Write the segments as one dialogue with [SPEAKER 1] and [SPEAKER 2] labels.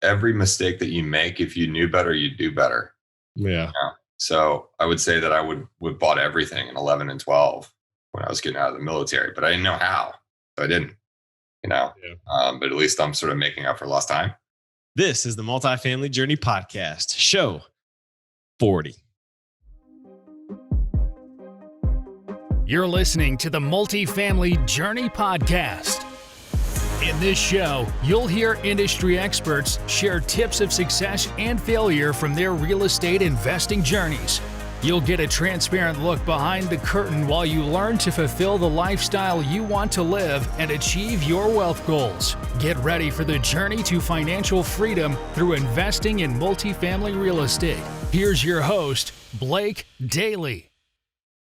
[SPEAKER 1] every mistake that you make, if you knew better, you'd do better.
[SPEAKER 2] Yeah.
[SPEAKER 1] So I would say that I would bought everything in 11 and 12 when I was getting out of the military, but I didn't know how. So I didn't,
[SPEAKER 2] Yeah.
[SPEAKER 1] But at least I'm sort of making up for lost time.
[SPEAKER 2] This is the Multifamily Journey Podcast, show 40.
[SPEAKER 3] You're listening to the Multifamily Journey Podcast. In this show, you'll hear industry experts share tips of success and failure from their real estate investing journeys. You'll get a transparent look behind the curtain while you learn to fulfill the lifestyle you want to live and achieve your wealth goals. Get ready for the journey to financial freedom through investing in multifamily real estate. Here's your host, Blake Daly.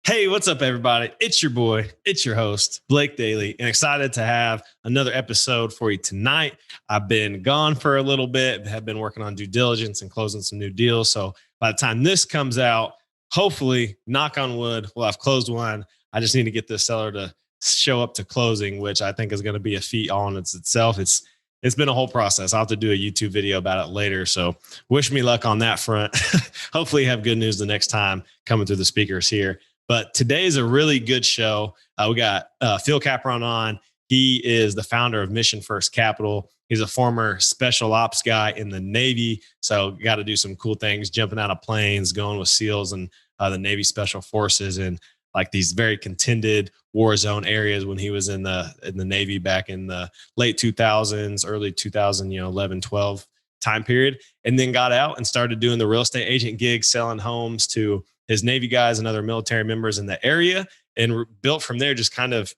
[SPEAKER 2] Hey, what's up, everybody? It's your boy, it's your host, Blake Daly, and excited to have another episode for you tonight. I've been gone for a little bit, have been working on due diligence and closing some new deals. So by the time this comes out, hopefully, knock on wood, we'll have closed one. I just need to get this seller to show up to closing, which I think is going to be a feat all in itself. It's been a whole process. I'll have to do a YouTube video about it later. So wish me luck on that front. Hopefully have good news the next time coming through the speakers here. But today is a really good show. We got Phil Capron on. He is the founder of Mission First Capital. He's a former special ops guy in the Navy. So got to do some cool things, jumping out of planes, going with SEALs and the Navy Special Forces and like these very contended war zone areas when he was in the Navy back in the late 2000s, early 2011, 12 time period, and then got out and started doing the real estate agent gig, selling homes to his Navy guys and other military members in the area, and built from there, just kind of,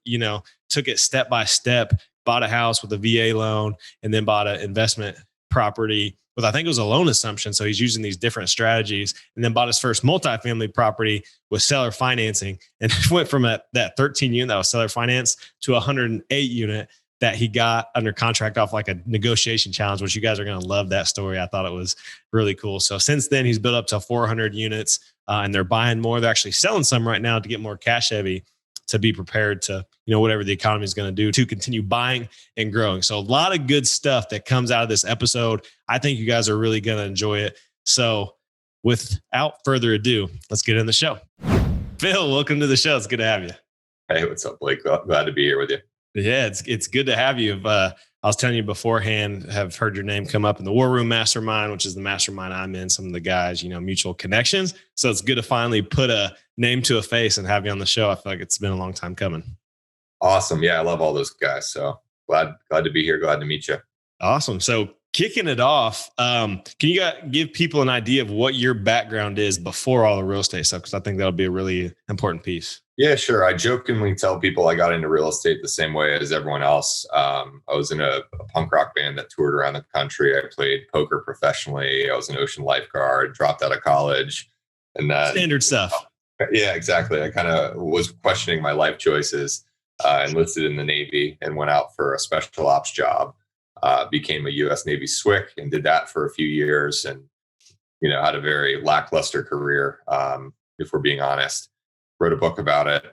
[SPEAKER 2] took it step by step, bought a house with a VA loan, and then bought an investment property with, I think it was a loan assumption. So he's using these different strategies, and then bought his first multifamily property with seller financing, and went from that 13 unit that was seller finance to a 108 unit that he got under contract off like a negotiation challenge, which you guys are going to love that story. I thought it was really cool. So since then, he's built up to 400 units and they're buying more. They're actually selling some right now to get more cash heavy to be prepared to, whatever the economy is going to do to continue buying and growing. So a lot of good stuff that comes out of this episode. I think you guys are really going to enjoy it. So without further ado, let's get in the show. Phil, welcome to the show. It's good to have you.
[SPEAKER 1] Hey, what's up, Blake? Glad to be here with you.
[SPEAKER 2] Yeah, it's good to have you. I was telling you beforehand, have heard your name come up in the War Room Mastermind, which is the mastermind I'm in. Some of the guys, mutual connections. So it's good to finally put a name to a face and have you on the show. I feel like it's been a long time coming.
[SPEAKER 1] Awesome. Yeah, I love all those guys. So glad to be here. Glad to meet you.
[SPEAKER 2] Awesome. So kicking it off, can you give people an idea of what your background is before all the real estate stuff? Because I think that'll be a really important piece.
[SPEAKER 1] Yeah, sure. I jokingly tell people I got into real estate the same way as everyone else. I was in a punk rock band that toured around the country. I played poker professionally. I was an ocean lifeguard, dropped out of college. And
[SPEAKER 2] standard stuff.
[SPEAKER 1] Yeah, exactly. I kind of was questioning my life choices, enlisted in the Navy and went out for a special ops job, became a U.S. Navy SWCC and did that for a few years and, had a very lackluster career, if we're being honest. Wrote a book about it.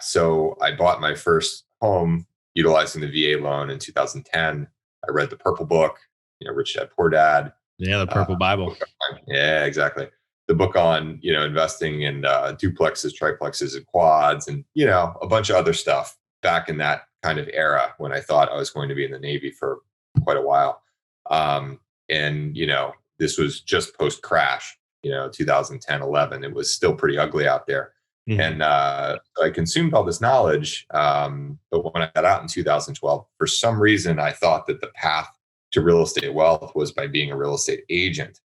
[SPEAKER 1] So I bought my first home utilizing the VA loan in 2010. I read the Purple Book, Rich Dad, Poor Dad.
[SPEAKER 2] Yeah, the Purple Bible.
[SPEAKER 1] Yeah, exactly. The book on, investing in duplexes, triplexes, and quads, and, a bunch of other stuff back in that kind of era when I thought I was going to be in the Navy for quite a while. This was just post-crash. 2010, 11, it was still pretty ugly out there. Mm-hmm. And I consumed all this knowledge. But when I got out in 2012, for some reason, I thought that the path to real estate wealth was by being a real estate agent.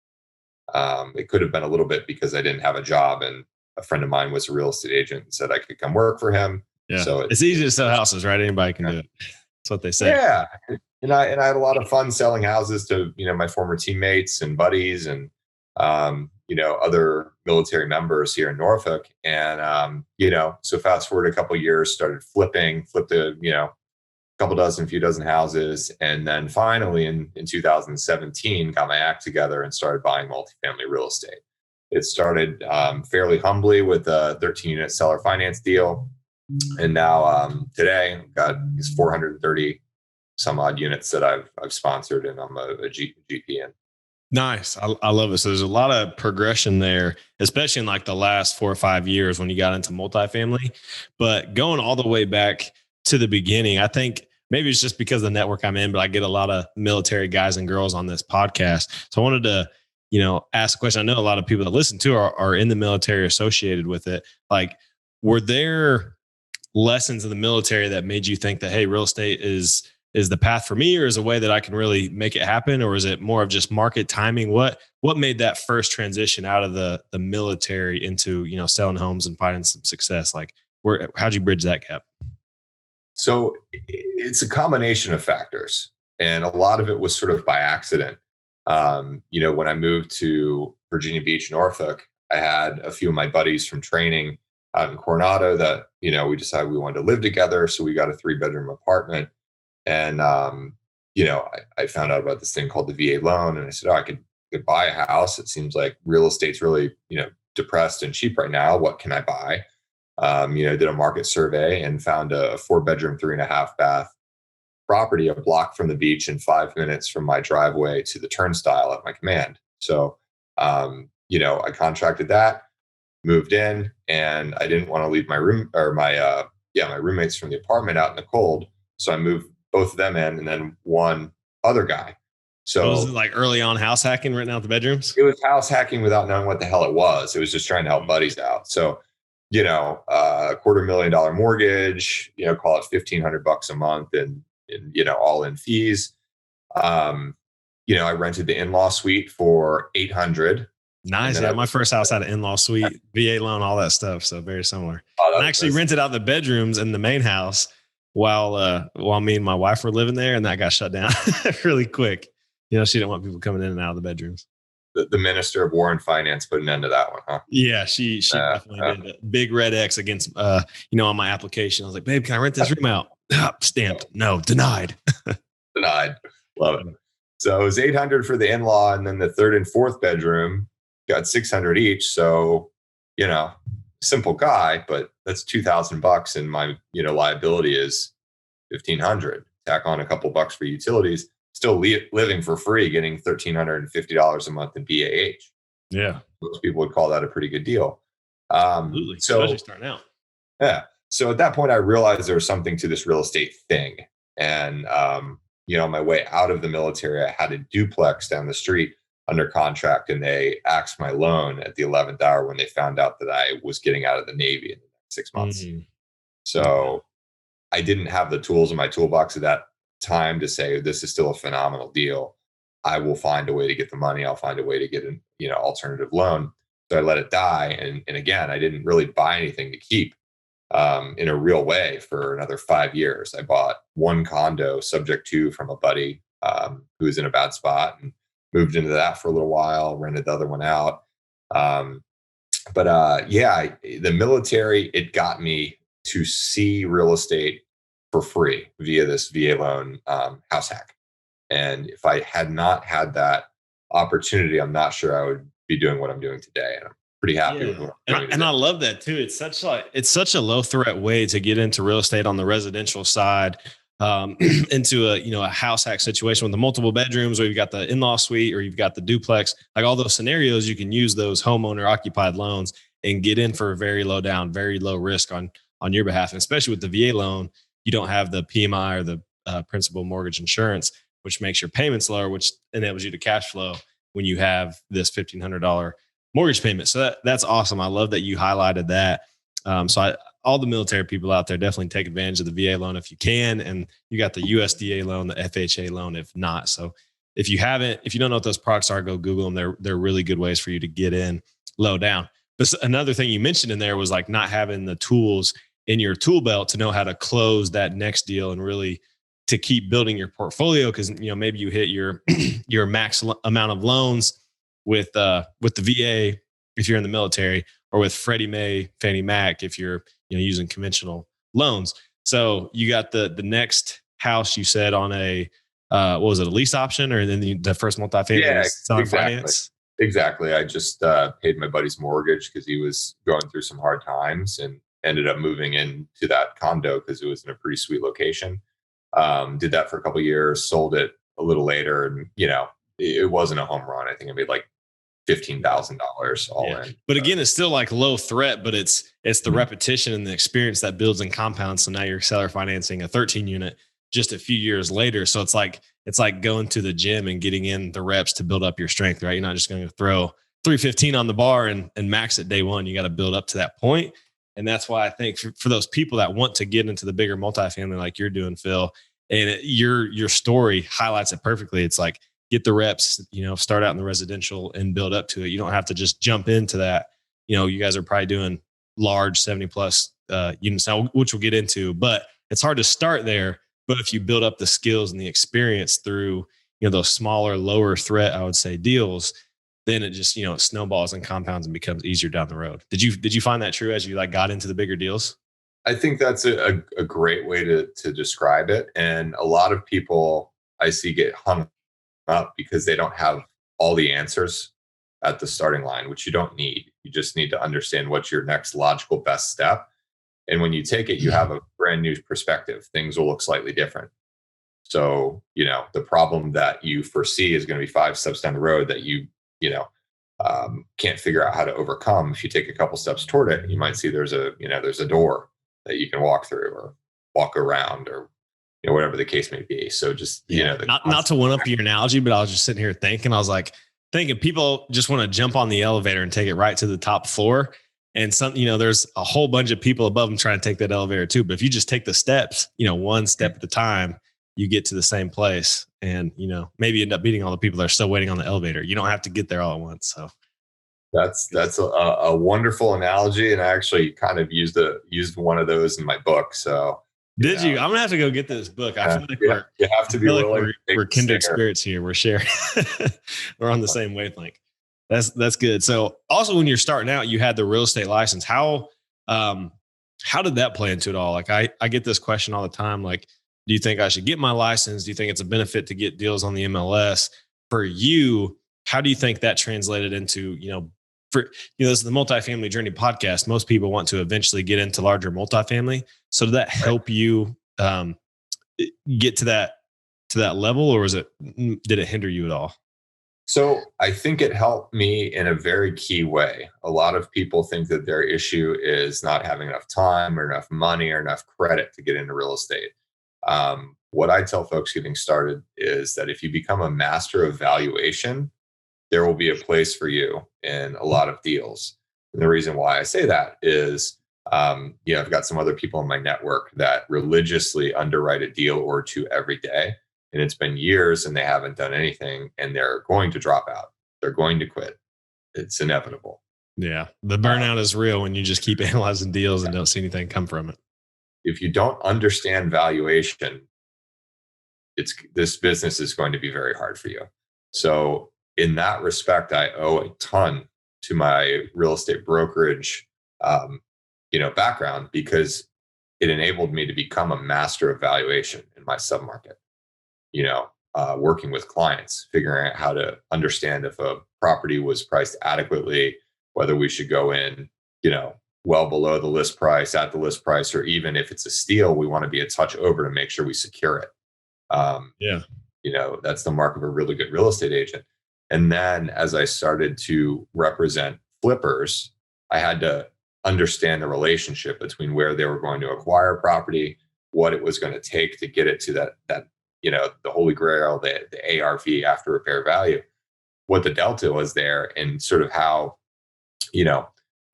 [SPEAKER 1] It could have been a little bit because I didn't have a job and a friend of mine was a real estate agent and said I could come work for him.
[SPEAKER 2] Yeah. So it's easy to sell houses, right? Anybody can do it. That's what they say.
[SPEAKER 1] Yeah. And I had a lot of fun selling houses to, my former teammates and buddies and, other military members here in Norfolk. And, so fast forward a couple of years, started flipped a, few dozen houses. And then finally in 2017, got my act together and started buying multifamily real estate. It started fairly humbly with a 13-unit seller finance deal. And now today, I've got these 430 some odd units that I've sponsored, and I'm a GP in.
[SPEAKER 2] Nice. I love it. So there's a lot of progression there, especially in like the last 4 or 5 years when you got into multifamily. But going all the way back to the beginning, I think maybe it's just because of the network I'm in, but I get a lot of military guys and girls on this podcast. So I wanted to, ask a question. I know a lot of people that listen to are in the military, associated with it. Like, were there lessons in the military that made you think that, hey, real estate is the path for me, or is a way that I can really make it happen? Or is it more of just market timing? What made that first transition out of the military into, selling homes and finding some success? Like, how'd you bridge that gap?
[SPEAKER 1] So it's a combination of factors, and a lot of it was sort of by accident. When I moved to Virginia Beach, Norfolk, I had a few of my buddies from training out in Coronado that, we decided we wanted to live together. So we got a 3-bedroom apartment. And, I found out about this thing called the VA loan, and I said, I could buy a house. It seems like real estate's really, depressed and cheap right now. What can I buy? Did a market survey and found a 4-bedroom, 3.5 bath property a block from the beach and 5 minutes from my driveway to the turnstile at my command. So, I contracted that, moved in, and I didn't want to leave my room or my roommates from the apartment out in the cold. So I moved both of them in, and then one other guy. So
[SPEAKER 2] was it like early on house hacking, renting out the bedrooms?
[SPEAKER 1] It was house hacking without knowing what the hell it was. It was just trying to help buddies out. So, $250,000 mortgage, call it $1,500 a month and all in fees. I rented the in-law suite for $800.
[SPEAKER 2] Nice. Yeah, my first house had an in-law suite, VA loan, all that stuff. So very similar. I actually rented out the bedrooms in the main house while me and my wife were living there, and that got shut down really quick. She didn't want people coming in and out of the bedrooms.
[SPEAKER 1] The Minister of War and Finance put an end to that one, huh?
[SPEAKER 2] Yeah, she definitely did. A big red X against, on my application. I was like, babe, can I rent this room out? Stamped. No, denied.
[SPEAKER 1] Denied. Love it. So it was $800 for the in-law, and then the 3rd and 4th bedroom got $600 each. So, simple guy, but that's $2,000, and my liability is $1,500. Tack on a couple bucks for utilities. Still living for free, getting $1,350 a month in BAH.
[SPEAKER 2] Yeah,
[SPEAKER 1] most people would call that a pretty good deal.
[SPEAKER 2] Absolutely, especially starting out.
[SPEAKER 1] Yeah. So at that point, I realized there was something to this real estate thing, and on my way out of the military, I had a duplex down the street under contract, and they axed my loan at the 11th hour when they found out that I was getting out of the Navy in the next 6 months. Mm-hmm. So I didn't have the tools in my toolbox at that time to say, this is still a phenomenal deal. I will find a way to get the money. I'll find a way to get an alternative loan. So I let it die. And again, I didn't really buy anything to keep in a real way for another 5 years. I bought one condo subject to from a buddy who was in a bad spot, and moved into that for a little while, rented the other one out. The military, it got me to see real estate for free via this VA loan house hack. And if I had not had that opportunity, I'm not sure I would be doing what I'm doing today. And I'm pretty happy with what I'm doing.
[SPEAKER 2] And I love that too. It's such a low threat way to get into real estate on the residential side, into a house hack situation with the multiple bedrooms, or you've got the in-law suite, or you've got the duplex. Like all those scenarios, you can use those homeowner occupied loans and get in for very low down, very low risk on your behalf. And especially with the VA loan, you don't have the PMI or the principal mortgage insurance, which makes your payments lower, which enables you to cash flow when you have this $1,500 mortgage payment. So that's awesome. I love that you highlighted that. All the military people out there, definitely take advantage of the VA loan if you can. And you got the USDA loan, the FHA loan, if not. So if you don't know what those products are, go Google them. They're really good ways for you to get in low down. But another thing you mentioned in there was like not having the tools in your tool belt to know how to close that next deal and really to keep building your portfolio. Cause maybe you hit your max amount of loans with the VA, if you're in the military, or with Freddie Mae, Fannie Mac, if you're using conventional loans. So you got the next house you said on a, what was it, a lease option, or then the first multifamily selling finance?
[SPEAKER 1] Exactly. I just paid my buddy's mortgage because he was going through some hard times, and ended up moving into that condo because it was in a pretty sweet location. Did that for a couple of years, sold it a little later, and it wasn't a home run. I think I made like $15,000 all in.
[SPEAKER 2] But again, it's still like low threat, but it's the repetition and the experience that builds and compounds. So now you're seller financing a 13 unit just a few years later. So it's like going to the gym and getting in the reps to build up your strength, right? You're not just going to throw 315 on the bar and max at day one. You got to build up to that point. And that's why I think for those people that want to get into the bigger multifamily like you're doing, Phil, and your story highlights it perfectly. It's like, get the reps, start out in the residential and build up to it. You don't have to just jump into that. You guys are probably doing large 70 plus units now, which we'll get into, but it's hard to start there. But if you build up the skills and the experience through, those smaller, lower threat, I would say, deals, then it just, it snowballs and compounds and becomes easier down the road. Did you find that true as you got into the bigger deals?
[SPEAKER 1] I think that's a great way to describe it. And a lot of people I see get hung up because they don't have all the answers at the starting line, which you don't need. You just need to understand what's your next logical best step. And when you take it, you have a brand new perspective. Things will look slightly different. So, the problem that you foresee is going to be 5 steps down the road that you can't figure out how to overcome. If you take a couple steps toward it, you might see there's a door that you can walk through or walk around or whatever the case may be. So just,
[SPEAKER 2] not to one up your analogy, but I was just sitting here thinking, people just want to jump on the elevator and take it right to the top floor. And there's a whole bunch of people above them trying to take that elevator too. But if you just take the steps, one step at a time, you get to the same place and, maybe end up beating all the people that are still waiting on the elevator. You don't have to get there all at once. So
[SPEAKER 1] that's a wonderful analogy. And I actually kind of used one of those in my book. So
[SPEAKER 2] did you? I'm gonna have to go get this book. I feel like
[SPEAKER 1] you have to be willing.
[SPEAKER 2] We're kindred spirits here. We're sharing. We're on the same wavelength. That's good. So also when you're starting out, you had the real estate license. How did that play into it all? Like I get this question all the time. Like, do you think I should get my license? Do you think it's a benefit to get deals on the MLS? For you, how do you think that translated into, this is the Multifamily Journey podcast. Most people want to eventually get into larger multifamily. So did that help you get to that level, or did it hinder you at all?
[SPEAKER 1] So I think it helped me in a very key way. A lot of people think that their issue is not having enough time or enough money or enough credit to get into real estate. What I tell folks getting started is that if you become a master of valuation, there will be a place for you in a lot of deals. And the reason why I say that is, I've got some other people in my network that religiously underwrite a deal or two every day. And it's been years and they haven't done anything and they're going to drop out. They're going to quit. It's inevitable.
[SPEAKER 2] Yeah. The burnout is real when you just keep analyzing deals and don't see anything come from it.
[SPEAKER 1] If you don't understand valuation, this business is going to be very hard for you. So in that respect, I owe a ton to my real estate brokerage, background, because it enabled me to become a master of valuation in my submarket. Working with clients, figuring out how to understand if a property was priced adequately, whether we should go in, well below the list price, at the list price, or even if it's a steal, we want to be a touch over to make sure we secure it. That's the mark of a really good real estate agent. And then as I started to represent flippers, I had to understand the relationship between where they were going to acquire property, what it was going to take to get it to that the holy grail, the ARV, after repair value, what the delta was there, and sort of how,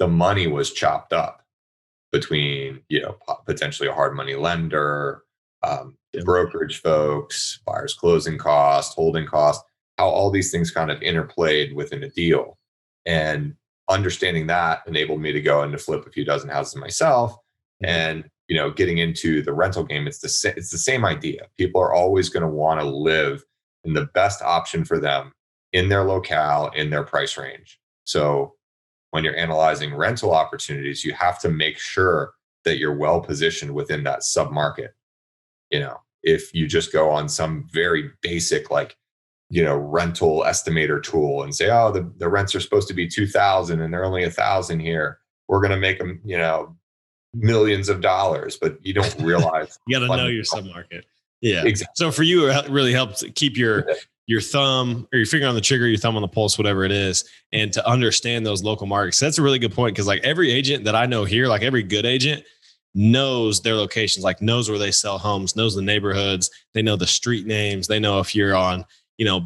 [SPEAKER 1] the money was chopped up between, potentially a hard money lender, the brokerage folks, buyer's closing cost, holding cost, how all these things kind of interplayed within a deal. And understanding that enabled me to go and to flip a few dozen houses myself. And, getting into the rental game, it's the same idea. People are always going to want to live in the best option for them in their locale, in their price range. So when you're analyzing rental opportunities, you have to make sure that you're well positioned within that submarket. If you just go on some very basic, rental estimator tool and say, oh, the rents are supposed to be 2,000 and they're only 1,000 here, we're going to make them, millions of dollars, but you don't realize
[SPEAKER 2] you got to know your submarket. Yeah.
[SPEAKER 1] Exactly.
[SPEAKER 2] So for you, it really helps keep your thumb or your finger on the trigger, your thumb on the pulse, whatever it is, and to understand those local markets. So that's a really good point. Cause like every agent that I know here, like every good agent knows their locations, like knows where they sell homes, knows the neighborhoods. They know the street names. They know if you're on,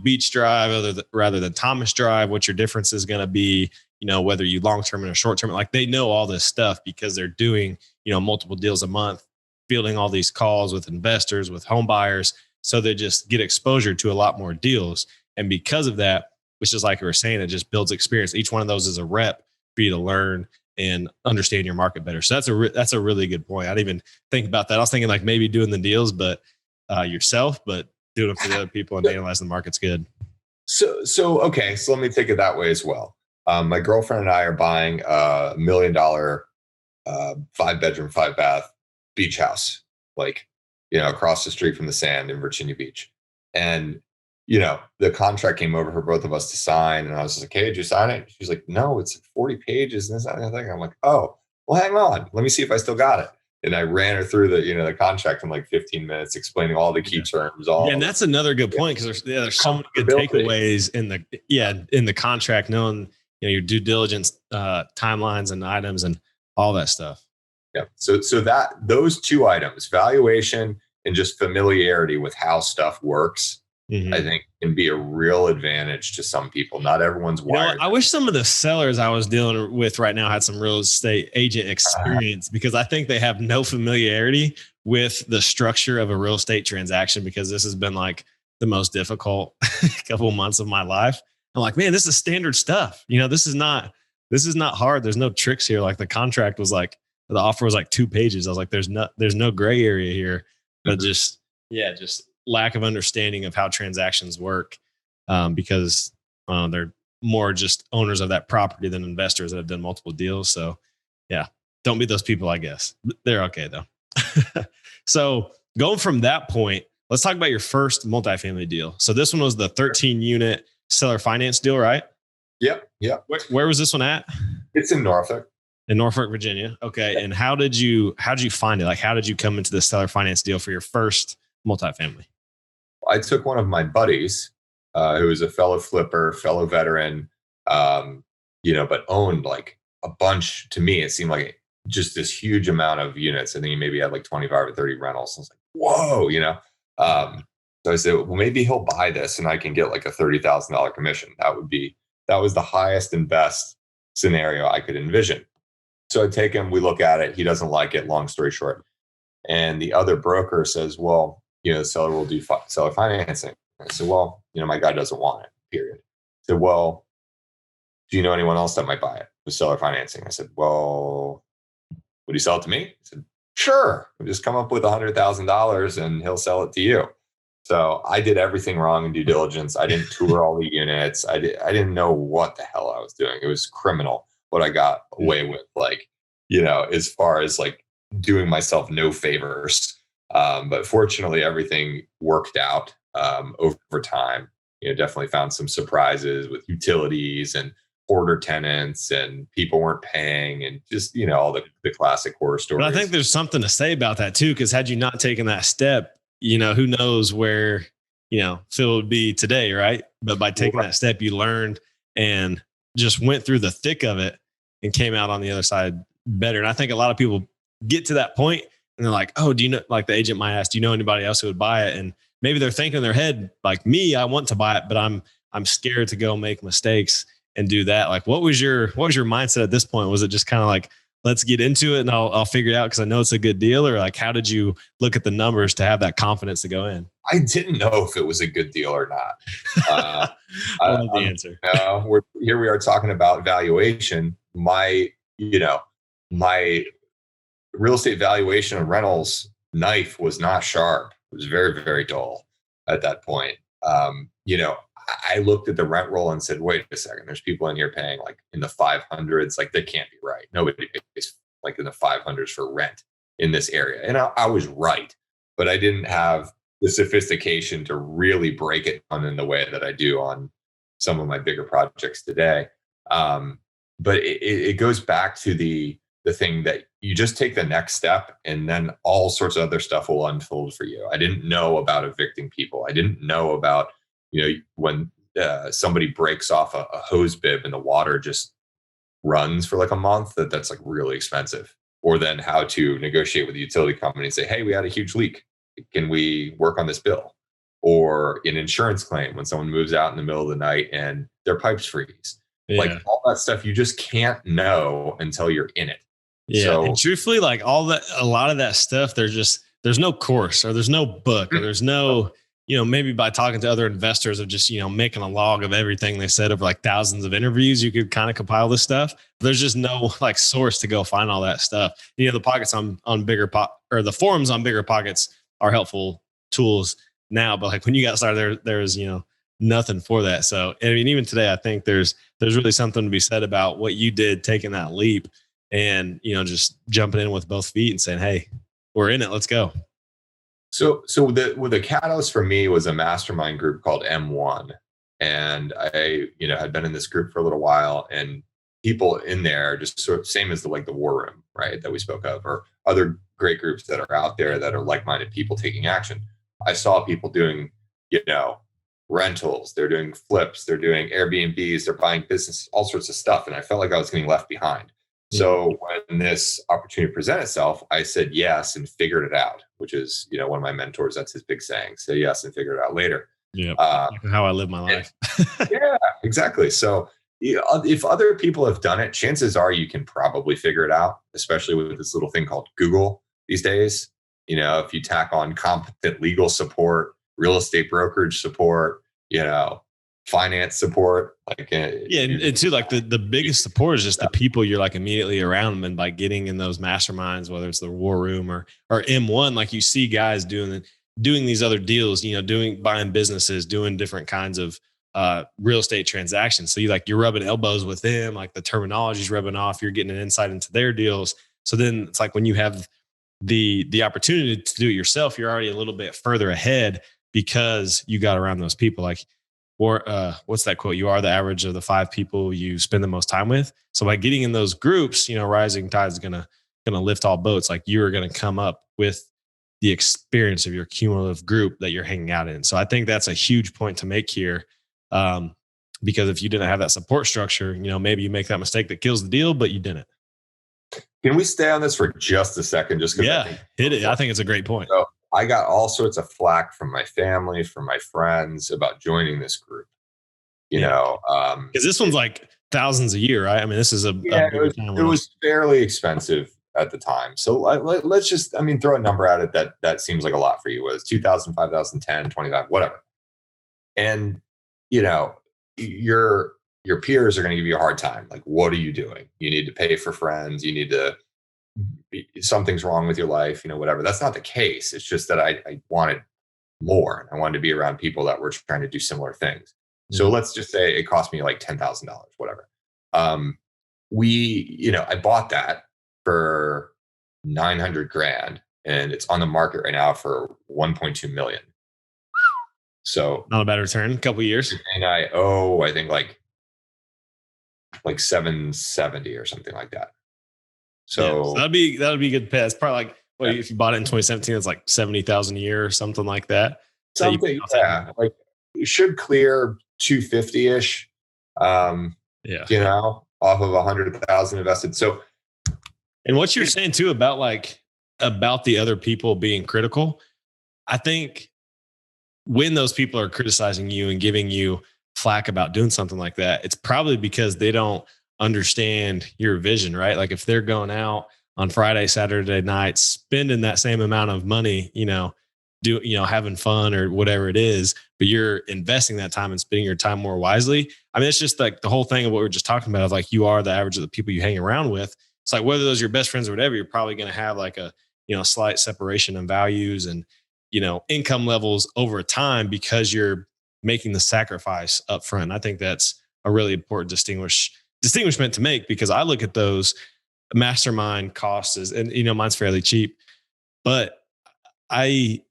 [SPEAKER 2] Beach Drive rather than Thomas Drive, what your difference is going to be, whether you long-term or short-term, like they know all this stuff because they're doing, multiple deals a month, fielding all these calls with investors, with home buyers. So they just get exposure to a lot more deals. And because of that, which is like we were saying, it just builds experience. Each one of those is a rep for you to learn and understand your market better. So that's a really good point. I didn't even think about that. I was thinking like maybe doing the deals, but yourself, but doing it for the other people and analyzing the market's good.
[SPEAKER 1] So okay. So let me take it that way as well. My girlfriend and I are buying $1 million, 5-bedroom, 5-bath beach house, like, across the street from the sand in Virginia Beach. And, the contract came over for both of us to sign. And I was like, hey, did you sign it? She's like, no, it's 40 pages. And this, that, and that thing. I'm like, oh, well, hang on. Let me see if I still got it. And I ran her through the contract in like 15 minutes, explaining all the key terms.
[SPEAKER 2] And that's another good point because there's so many good takeaways in the contract, knowing your due diligence timelines and items and all that stuff.
[SPEAKER 1] Yeah. So that those two items, valuation and just familiarity with how stuff works, I think can be a real advantage to some people. Not everyone's wired.
[SPEAKER 2] I wish some of the sellers I was dealing with right now had some real estate agent experience because I think they have no familiarity with the structure of a real estate transaction because this has been like the most difficult couple of months of my life. I'm like, man, this is standard stuff. This is not hard. There's no tricks here. Like the contract was like, the offer was like 2 pages. I was like, there's no gray area here, but just lack of understanding of how transactions work because they're more just owners of that property than investors that have done multiple deals. So yeah, don't be those people, I guess. They're okay though. So going from that point, let's talk about your first multifamily deal. So this one was the 13 unit seller finance deal, right?
[SPEAKER 1] Yep.
[SPEAKER 2] Where was this one at?
[SPEAKER 1] It's in Norfolk.
[SPEAKER 2] In Norfolk, Virginia. Okay. And how did you find it? Like, how did you come into the seller finance deal for your first multifamily?
[SPEAKER 1] I took one of my buddies, who was a fellow flipper, fellow veteran, but owned like a bunch. To me, it seemed like just this huge amount of units. I think he maybe had like 25 or 30 rentals. I was like, whoa, So I said, well, maybe he'll buy this and I can get like a $30,000 commission. That was the highest and best scenario I could envision. So I take him, we look at it. He doesn't like it, long story short. And the other broker says, well, the seller will do seller financing. I said, well, my guy doesn't want it, period. I said, well, do you know anyone else that might buy it with seller financing? I said, well, would he sell it to me? He said, sure. We'll just come up with $100,000 and he'll sell it to you. So I did everything wrong in due diligence. I didn't tour all the units. I didn't know what the hell I was doing. It was criminal what I got away with, as far as like doing myself no favors. But fortunately, everything worked out over time. Definitely found some surprises with utilities and hoarder tenants and people weren't paying and just, all the classic horror stories.
[SPEAKER 2] But I think there's something to say about that too, because had you not taken that step, who knows where, Phil would be today, right? But by taking that step, you learned and just went through the thick of it and came out on the other side better. And I think a lot of people get to that point and they're like, oh, do you know, like the agent might ask, do you know anybody else who would buy it? And maybe they're thinking in their head, like me, I want to buy it, but I'm scared to go make mistakes and do that. Like, what was your mindset at this point? Was it just kind of like, let's get into it and I'll figure it out because I know it's a good deal? Or like, how did you look at the numbers to have that confidence to go in?
[SPEAKER 1] I didn't know if it was a good deal or not.
[SPEAKER 2] I love the answer.
[SPEAKER 1] Here we are talking about valuation. My real estate valuation of rentals knife was not sharp. It was very, very dull at that point. I looked at the rent roll and said, wait a second, there's people in here paying like in the 500s. Like that can't be right. Nobody pays like in the 500s for rent in this area. And I was right, but I didn't have the sophistication to really break it down in the way that I do on some of my bigger projects today. But it goes back to the thing that you just take the next step, and then all sorts of other stuff will unfold for you. I didn't know about evicting people. I didn't know about, when somebody breaks off a hose bib and the water just runs for like a month, that's like really expensive. Or then how to negotiate with the utility company and say, hey, we had a huge leak. Can we work on this bill? Or an insurance claim when someone moves out in the middle of the night and their pipes freeze.
[SPEAKER 2] Yeah.
[SPEAKER 1] Like all that stuff, you just can't know until you're in it.
[SPEAKER 2] Yeah.
[SPEAKER 1] So,
[SPEAKER 2] and truthfully, like a lot of that stuff, there's no course, or there's no book, or there's no, maybe by talking to other investors of just, making a log of everything they said over like thousands of interviews, you could kind of compile this stuff. But there's just no like source to go find all that stuff. The pockets on or the forums on Bigger Pockets are helpful tools now, but like when you got started there's nothing for that. So I mean, even today, I think there's really something to be said about what you did, taking that leap and just jumping in with both feet and saying, hey, we're in it, let's go.
[SPEAKER 1] So the catalyst for me was a mastermind group called M1, and I had been in this group for a little while, and people in there just sort of same as the war room, right, that we spoke of, or other great groups that are out there that are like-minded people taking action. I saw people doing rentals, they're doing flips, they're doing Airbnbs, they're buying business, all sorts of stuff, and I felt like I was getting left behind. So when this opportunity presented itself, I said yes and figured it out, which is, one of my mentors, that's his big saying, say yes and figure it out later.
[SPEAKER 2] Yeah, how I live my life.
[SPEAKER 1] Yeah, exactly. So if other people have done it, chances are you can probably figure it out, especially with this little thing called Google these days. If you tack on competent legal support, real estate brokerage support, finance support,
[SPEAKER 2] and too, like the biggest support is just the people you're like immediately around them, and by getting in those masterminds, whether it's the war room or M1, like you see guys doing these other deals, buying businesses, doing different kinds of real estate transactions. So you're rubbing elbows with them, like the terminology's rubbing off, you're getting an insight into their deals. So then it's like when you have the opportunity to do it yourself, you're already a little bit further ahead because you got around those people. Like, or what's that quote? You are the average of the 5 people you spend the most time with. So by getting in those groups, rising tide is gonna lift all boats. Like you are gonna come up with the experience of your cumulative group that you're hanging out in. So I think that's a huge point to make here, because if you didn't have that support structure, maybe you make that mistake that kills the deal, but you didn't.
[SPEAKER 1] Can we stay on this for just a second? Just because
[SPEAKER 2] hit it. I think it's a great point.
[SPEAKER 1] So I got all sorts of flack from my family, from my friends about joining this group. Because
[SPEAKER 2] this one's like thousands a year, right? I mean, this is it
[SPEAKER 1] was fairly expensive at the time. So let's just, throw a number at it that seems like a lot for you. Was 2,000, 5,000, 10, 25, whatever. And your peers are going to give you a hard time. Like, what are you doing? You need to pay for friends. You need to. Something's wrong with your life, whatever. That's not the case. It's just that I wanted more. I wanted to be around people that were trying to do similar things. Mm-hmm. So let's just say it cost me like $10,000, whatever. I bought that for $900,000, and it's on the market right now for $1.2 million. So
[SPEAKER 2] not a bad return. A couple of years.
[SPEAKER 1] And I owe, I think like $770 or something like that. So
[SPEAKER 2] that'd be a good pay. It's probably like, if you bought it in 2017, it's like 70,000 a year or something like that.
[SPEAKER 1] Something, like you should clear 250-ish. Off of 100,000 invested. So,
[SPEAKER 2] and what you're saying too about the other people being critical, I think when those people are criticizing you and giving you flack about doing something like that, it's probably because they don't understand your vision, right? Like if they're going out on Friday, Saturday night, spending that same amount of money, having fun or whatever it is, but you're investing that time and spending your time more wisely. I mean, it's just like the whole thing of what we were just talking about of like, you are the average of the people you hang around with. It's like, whether those are your best friends or whatever, you're probably going to have like a, slight separation in values and, income levels over time because you're making the sacrifice up front. I think that's a really important distinguishment to make, because I look at those mastermind costs as, and mine's fairly cheap, but I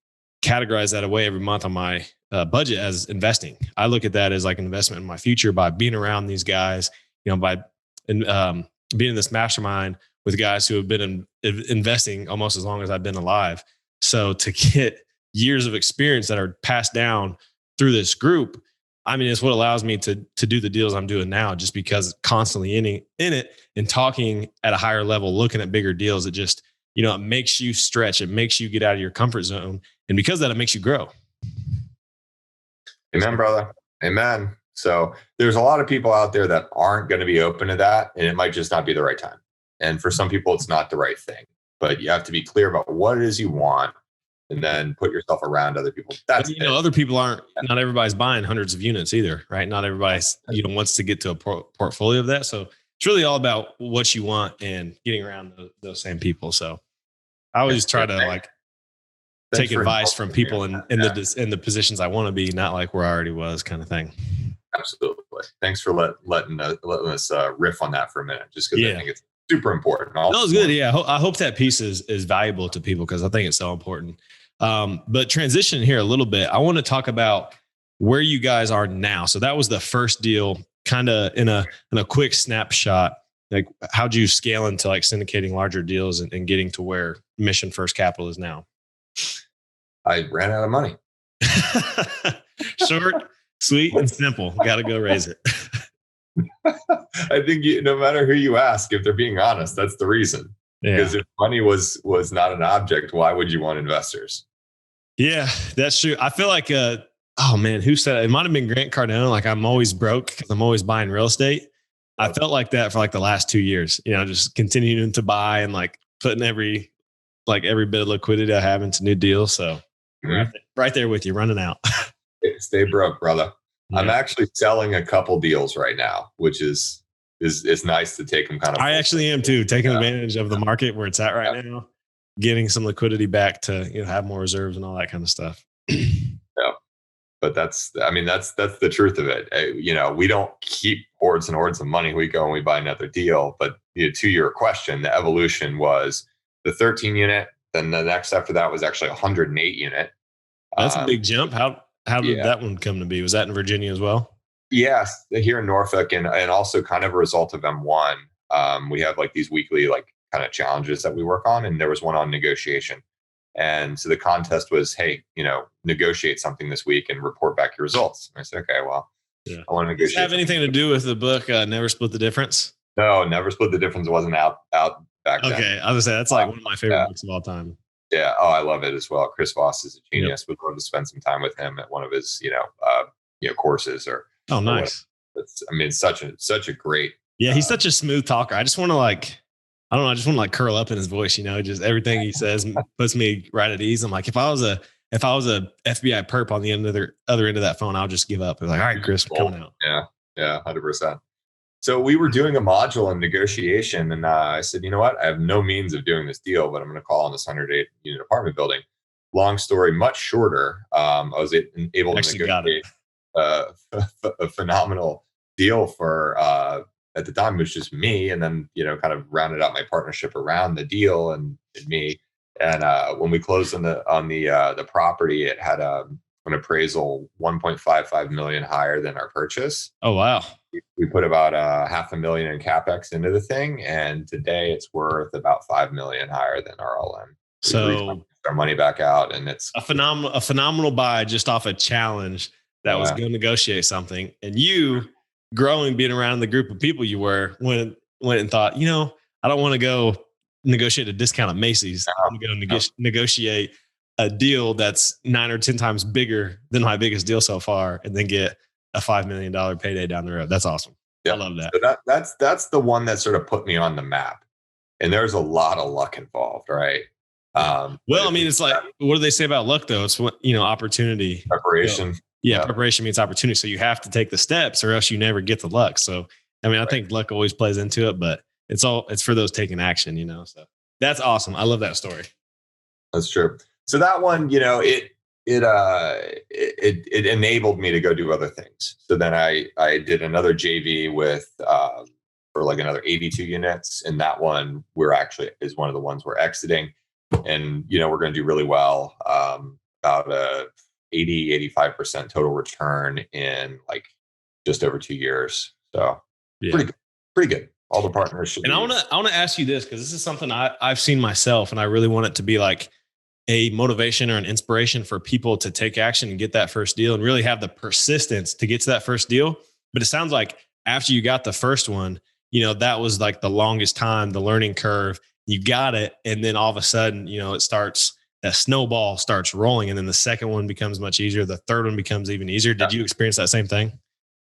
[SPEAKER 2] categorize that away every month on my budget as investing. I look at that as like an investment in my future by being around these guys, by being in this mastermind with guys who have been investing almost as long as I've been alive. So to get years of experience that are passed down through this group, I mean, it's what allows me to do the deals I'm doing now, just because constantly in it and talking at a higher level, looking at bigger deals, it just, it makes you stretch. It makes you get out of your comfort zone. And because of that, it makes you grow.
[SPEAKER 1] Amen, brother. Amen. So there's a lot of people out there that aren't going to be open to that, and it might just not be the right time. And for some people, it's not the right thing. But you have to be clear about what it is you want, and then put yourself around other people. That's
[SPEAKER 2] other people aren't. Not everybody's buying hundreds of units either, right? Not everybody's wants to get to a portfolio of that. So it's really all about what you want and getting around those same people. So I always try to take advice from people in the positions I want to be, not like where I already was, kind of thing.
[SPEAKER 1] Absolutely. Thanks for letting us riff on that for a minute, just because I think it's super important.
[SPEAKER 2] That was good. Yeah. I hope that piece is valuable to people, because I think it's so important. But transition here a little bit, I want to talk about where you guys are now. So that was the first deal, kind of in a quick snapshot. Like, how'd you scale into syndicating larger deals and getting to where Mission First Capital is now?
[SPEAKER 1] I ran out of money.
[SPEAKER 2] Short, sweet, and simple. Got to go raise it.
[SPEAKER 1] I think no matter who you ask, if they're being honest, that's the reason. Yeah. Because if money was not an object, why would you want investors?
[SPEAKER 2] Yeah, that's true. I feel like, oh man, who said it? It might have been Grant Cardone. I'm always broke because I'm always buying real estate. I felt like that for the last 2 years, just continuing to buy and putting every bit of liquidity I have into new deals. So right there with you, running out.
[SPEAKER 1] Stay broke, brother. Yeah. I'm actually selling a couple deals right now, which is nice to take them kind of.
[SPEAKER 2] I actually am too, taking advantage of the market where it's at right now, getting some liquidity back to have more reserves and all that kind of stuff.
[SPEAKER 1] Yeah, but that's the truth of it. We don't keep hordes and hordes of money. We go and we buy another deal. But to your question, the evolution was the 13 unit. Then the next after that was actually 108 unit.
[SPEAKER 2] That's a big jump. How did that one come to be? Was that in Virginia as well?
[SPEAKER 1] Yes, here in Norfolk, and also kind of a result of M1. We have these weekly kind of challenges that we work on, and there was one on negotiation. And so the contest was, hey, negotiate something this week and report back your results. And I said, okay, well, I want to negotiate.
[SPEAKER 2] Does it have anything to do with the book, Never Split the Difference?
[SPEAKER 1] No, Never Split the Difference wasn't out back then.
[SPEAKER 2] Okay, I was gonna say that's one of my favorite books of all time.
[SPEAKER 1] Yeah, I love it as well. Chris Voss is a genius. Would love to spend some time with him at one of his, courses or.
[SPEAKER 2] Oh, nice.
[SPEAKER 1] It's such a great.
[SPEAKER 2] Yeah, he's such a smooth talker. I just want to I don't know. I just want to curl up in his voice. Just everything he says puts me right at ease. I'm like, if I was a FBI perp on the other end of that phone, I'll just give up. It's like, all right, Chris, we're coming out.
[SPEAKER 1] Yeah, 100%. So we were doing a module in negotiation, and I said, you know what? I have no means of doing this deal, but I'm going to call on this 108 unit apartment building. Long story, much shorter. I was able to negotiate a phenomenal deal for at the time it was just me, and then kind of rounded out my partnership around the deal and me. And when we closed on the property, it had an appraisal 1.55 million higher than our purchase.
[SPEAKER 2] Oh wow!
[SPEAKER 1] We put about $500,000 in capex into the thing, and today it's worth about $5 million higher than our all-in.
[SPEAKER 2] So
[SPEAKER 1] our money back out, and it's
[SPEAKER 2] a phenomenal buy just off a challenge that was going to negotiate something, and you growing, being around the group of people you went and thought, I don't want to go negotiate a discount at Macy's. I want to go negotiate a deal that's 9 or 10 times bigger than my biggest deal so far, and then get a $5 million payday down the road. That's awesome. I love that.
[SPEAKER 1] So that's the one that sort of put me on the map. And there's a lot of luck involved, right?
[SPEAKER 2] It's what do they say about luck though? It's opportunity.
[SPEAKER 1] Preparation.
[SPEAKER 2] Preparation means opportunity. So you have to take the steps or else you never get the luck. So, I think luck always plays into it, but it's for those taking action, so that's awesome. I love that story.
[SPEAKER 1] That's true. So that one, it enabled me to go do other things. So then I did another JV with, for another 82 units. And that one is one of the ones we're exiting, and, we're going to do really well. About a 85% total return in just over 2 years. So pretty good. All the partners should.
[SPEAKER 2] And I want to ask you this, because this is something I've seen myself, and I really want it to be like a motivation or an inspiration for people to take action and get that first deal and really have the persistence to get to that first deal. But it sounds like after you got the first one, that was like the longest time, the learning curve. You got it. And then all of a sudden, that snowball starts rolling. And then the second one becomes much easier. The third one becomes even easier. Did you experience that same thing?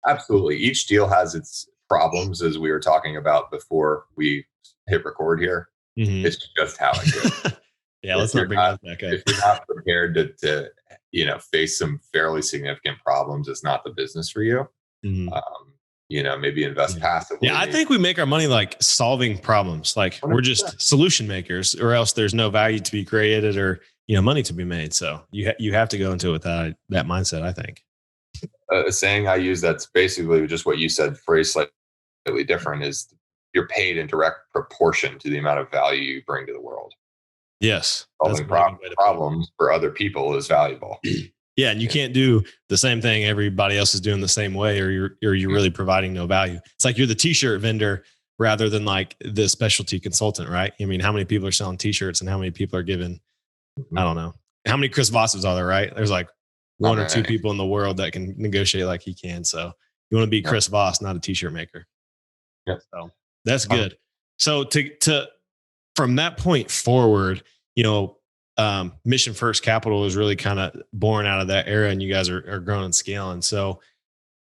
[SPEAKER 1] Absolutely. Each deal has its problems, as we were talking about before we hit record here. Mm-hmm. It's just how it goes.
[SPEAKER 2] Yeah, let's not bring that back up.
[SPEAKER 1] If you're not prepared to face some fairly significant problems, it's not the business for you. Mm-hmm. Maybe invest passively.
[SPEAKER 2] Yeah, I think we make our money like solving problems. Like 100%. We're just solution makers, or else there's no value to be created or money to be made. So you have to go into it with that mindset, I think.
[SPEAKER 1] A saying I use that's basically just what you said, phrased slightly different, is you're paid in direct proportion to the amount of value you bring to the world.
[SPEAKER 2] Yes.
[SPEAKER 1] Solving problems for other people is valuable.
[SPEAKER 2] Yeah. And you can't do the same thing everybody else is doing the same way, or you're really providing no value. It's like you're the t-shirt vendor rather than like the specialty consultant, right? I mean, how many people are selling t-shirts and how many people are giving, I don't know. How many Chris Vosses are there, right? There's like one or two people in the world that can negotiate like he can. So you want to be Chris Voss, not a t-shirt maker.
[SPEAKER 1] Yeah.
[SPEAKER 2] So that's good. So to from that point forward, Mission First Capital is really kind of born out of that era, and you guys are growing and scaling. So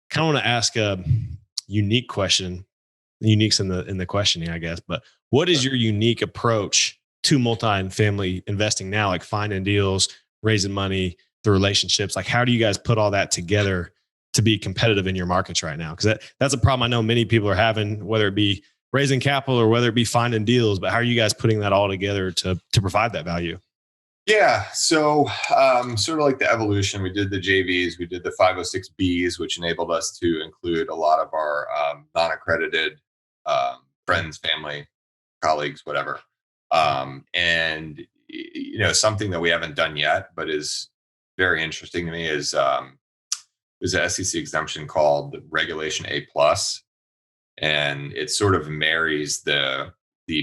[SPEAKER 2] kind of want to ask a unique question. Unique's in the questioning, I guess, but what is your unique approach to multifamily investing now? Like finding deals, raising money, the relationships, like how do you guys put all that together to be competitive in your markets right now? Because that's a problem I know many people are having, whether it be raising capital or whether it be finding deals, but how are you guys putting that all together to provide that value?
[SPEAKER 1] Yeah. So sort of like the evolution, we did the JVs, we did the 506Bs, which enabled us to include a lot of our non-accredited friends, family, colleagues, whatever. And, something that we haven't done yet, but is very interesting to me is there's an SEC exemption called Regulation A+. And it sort of marries the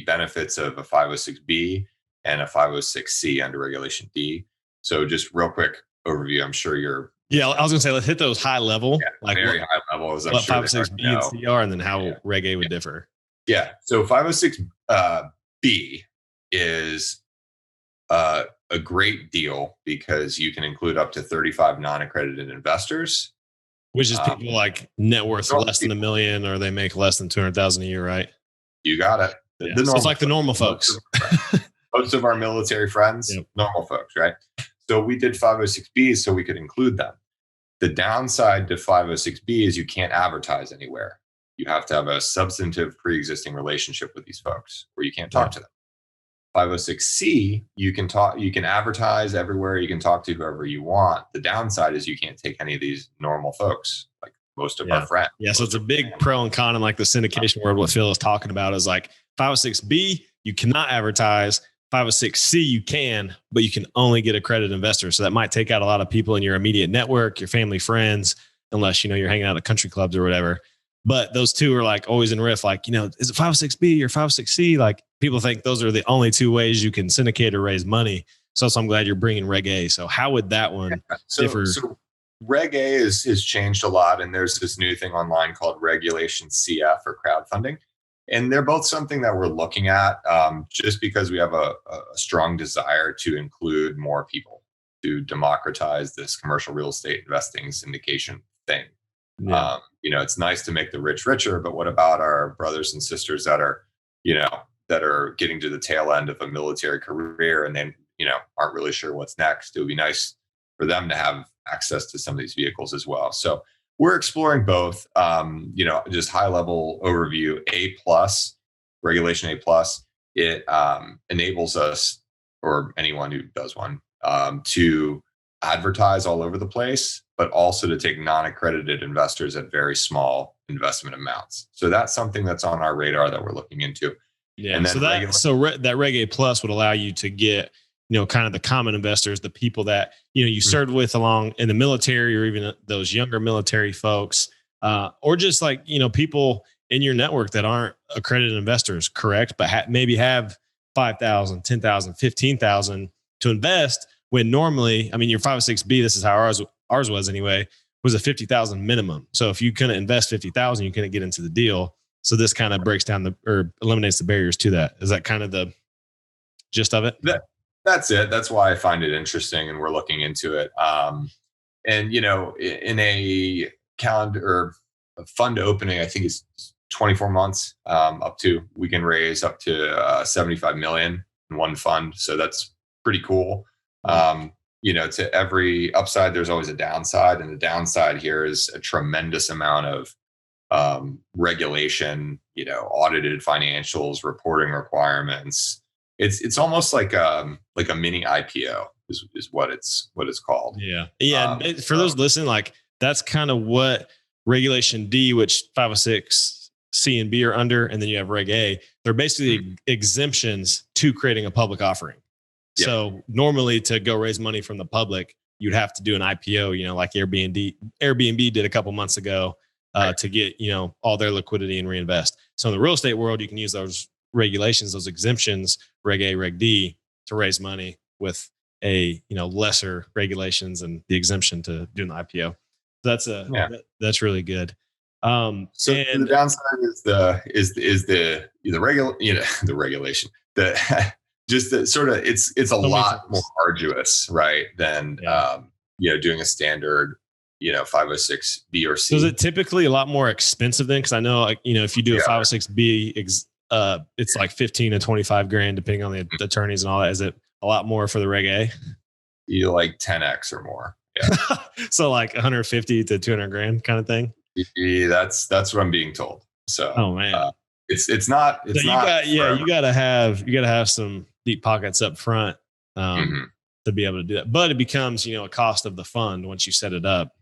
[SPEAKER 1] benefits of a 506B and a 506C under Regulation D. So just real quick overview. I'm sure you're.
[SPEAKER 2] Yeah, I was going to say, let's hit those high level.
[SPEAKER 1] Yeah, like very high level. As I'm
[SPEAKER 2] what
[SPEAKER 1] sure
[SPEAKER 2] 506B and C are, and then how Reg A would differ.
[SPEAKER 1] Yeah. So 506B is a great deal because you can include up to 35 non-accredited investors.
[SPEAKER 2] Which is people like net worth less than $1 million, or they make less than $200,000 a year, right?
[SPEAKER 1] You got it.
[SPEAKER 2] Yeah. So it's like the normal folks.
[SPEAKER 1] Most of our military friends, normal folks, right? So we did 506Bs so we could include them. The downside to 506B is you can't advertise anywhere. You have to have a substantive pre-existing relationship with these folks, or you can't talk to them. 506C, you can advertise everywhere. You can talk to whoever you want. The downside is you can't take any of these normal folks, like most of our friends.
[SPEAKER 2] Yeah. So it's a big pro and con in like the syndication world. What Phil is talking about is like 506B, you cannot advertise. 506C, you can, but you can only get accredited investors. So that might take out a lot of people in your immediate network, your family, friends, unless, you're hanging out at country clubs or whatever. But those two are like always in riff, like, is it 506B or 506C? Like people think those are the only two ways you can syndicate or raise money. So I'm glad you're bringing Reg A. So how would that one differ? So
[SPEAKER 1] Reg A has changed a lot. And there's this new thing online called Regulation CF or crowdfunding. And they're both something that we're looking at just because we have a strong desire to include more people, to democratize this commercial real estate investing syndication thing. Yeah. It's nice to make the rich richer, but what about our brothers and sisters that are getting to the tail end of a military career and then, aren't really sure what's next? It would be nice for them to have access to some of these vehicles as well. So we're exploring both, just high level overview. A+, Regulation A+, it enables us, or anyone who does one, to advertise all over the place, but also to take non-accredited investors at very small investment amounts. So that's something that's on our radar that we're looking into.
[SPEAKER 2] Yeah. And then that Reg A+ would allow you to get, kind of the common investors, the people that, you served with along in the military, or even those younger military folks, or just like, people in your network that aren't accredited investors, correct? But maybe have 5,000, 10,000, 15,000 to invest when normally, I mean, your 506B, this is how ours was anyway, was a 50,000 minimum. So if you couldn't invest 50,000, you couldn't get into the deal. So this kind of breaks down or eliminates the barriers to that. Is that kind of the gist of it?
[SPEAKER 1] That's it. That's why I find it interesting, and we're looking into it. And in a calendar or a fund opening, I think it's 24 months we can raise up to 75 million in one fund. So that's pretty cool. To every upside, there's always a downside, and the downside here is a tremendous amount of regulation, audited financials, reporting requirements. It's almost like a mini IPO is what it's called.
[SPEAKER 2] Yeah. Yeah. For those listening, like that's kind of what Regulation D, which 506 C and B are under, and then you have Reg A. They're basically exemptions to creating a public offering. Yep. So normally to go raise money from the public, you'd have to do an IPO, like Airbnb did a couple months ago to get, all their liquidity and reinvest. So in the real estate world, you can use those regulations, those exemptions, Reg A, Reg D, to raise money with a, lesser regulations and the exemption to do an IPO. So that's really good.
[SPEAKER 1] So the downside is the regulation, just the sort of it's a lot more arduous, right? Than doing a standard 506B or C.
[SPEAKER 2] So is it typically a lot more expensive then? Because I know if you do a 506B, it's like 15 to 25 grand depending on the attorneys and all that. Is it a lot more for the Reg A?
[SPEAKER 1] You like 10x or more. Yeah.
[SPEAKER 2] So like 150 to 200 grand kind of thing.
[SPEAKER 1] Yeah, that's what I'm being told. So,
[SPEAKER 2] oh man,
[SPEAKER 1] it's not.
[SPEAKER 2] You gotta have some deep pockets up front to be able to do that. But it becomes a cost of the fund once you set it up.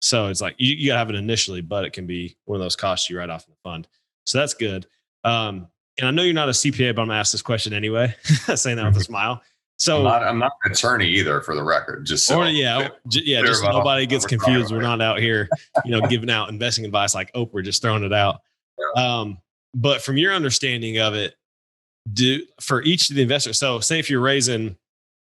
[SPEAKER 2] So it's like you gotta have it initially, but it can be one of those costs you write off in the fund. So that's good. And I know you're not a CPA, but I'm gonna ask this question anyway. Saying that with a smile. So
[SPEAKER 1] I'm not an attorney either, for the record. Just
[SPEAKER 2] nobody gets confused. We're not out here, giving out investing advice like Oprah, just throwing it out. Yeah. But from your understanding of it, for each of the investors. So say if you're raising,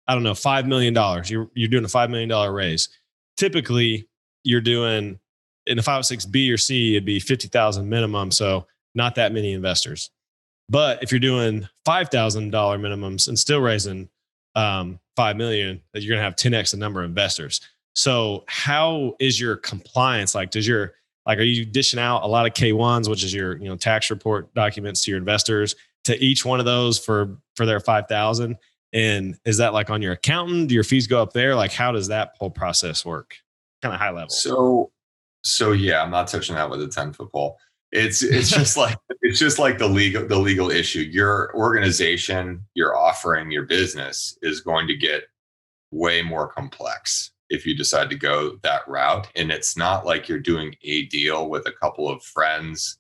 [SPEAKER 2] I don't know, $5 million, you're doing a $5 million raise. Typically, you're doing in a 506B or C, it'd be 50,000 minimum. So not that many investors. But if you're doing $5,000 minimums and still raising 5 million, that you're going to have 10x the number of investors. So how is your compliance? Like, are you dishing out a lot of K1s, which is your, tax report documents to your investors, to each one of those for their 5,000? And is that like on your accountant? Do your fees go up there? Like, how does that whole process work? Kind of high level.
[SPEAKER 1] So yeah, I'm not touching that with a 10-foot pole. It's just like the legal issue. Your organization, your offering, your business is going to get way more complex if you decide to go that route. And it's not like you're doing a deal with a couple of friends